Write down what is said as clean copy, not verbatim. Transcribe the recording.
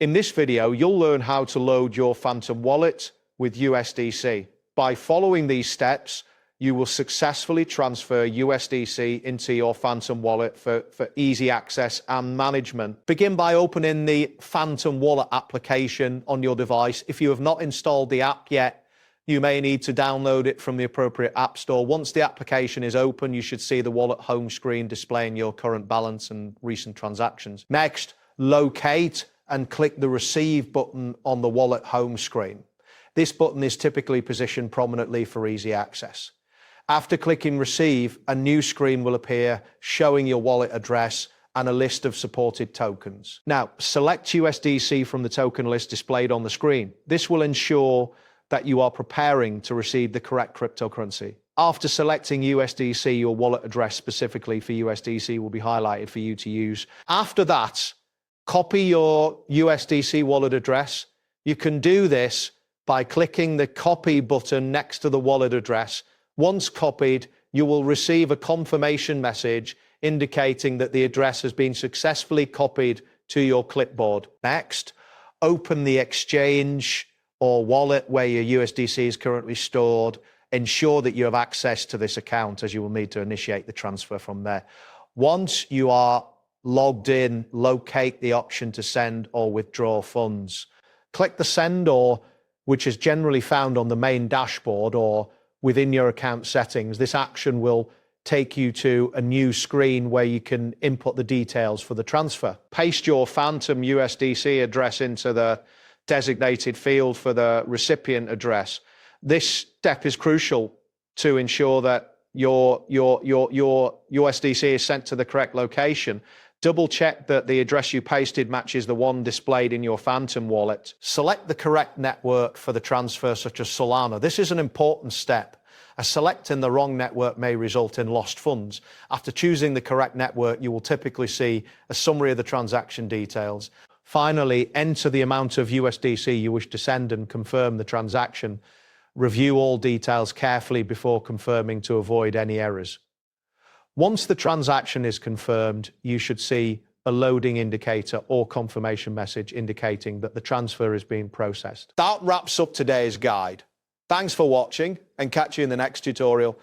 In this video, you'll learn how to load your Phantom wallet with USDC. By following these steps, you will successfully transfer USDC into your Phantom wallet for easy access and management. Begin by opening the Phantom wallet application on your device. If you have not installed the app yet, you may need to download it from the appropriate app store. Once the application is open, you should see the wallet home screen displaying your current balance and recent transactions. Next, locate and click the Receive button on the wallet home screen. This button is typically positioned prominently for easy access. After clicking Receive, a new screen will appear showing your wallet address and a list of supported tokens. Now, select USDC from the token list displayed on the screen. This will ensure that you are preparing to receive the correct cryptocurrency. After selecting USDC, your wallet address specifically for USDC will be highlighted for you to use. After that, copy your USDC wallet address. You can do this by clicking the copy button next to the wallet address. Once copied, you will receive a confirmation message indicating that the address has been successfully copied to your clipboard. Next, open the exchange or wallet where your USDC is currently stored. Ensure that you have access to this account, as you will need to initiate the transfer from there. Once you are logged in, locate the option to send or withdraw funds. Click the send which is generally found on the main dashboard or within your account settings. This action will take you to a new screen where you can input the details for the transfer. Paste your Phantom USDC address into the designated field for the recipient address. This step is crucial to ensure that your USDC is sent to the correct location. Double check that the address you pasted matches the one displayed in your Phantom wallet. Select the correct network for the transfer, such as Solana. This is an important step, as selecting the wrong network may result in lost funds. After choosing the correct network, you will typically see a summary of the transaction details. Finally, enter the amount of USDC you wish to send and confirm the transaction. Review all details carefully before confirming to avoid any errors. Once the transaction is confirmed, you should see a loading indicator or confirmation message indicating that the transfer is being processed. That wraps up today's guide. Thanks for watching, and catch you in the next tutorial.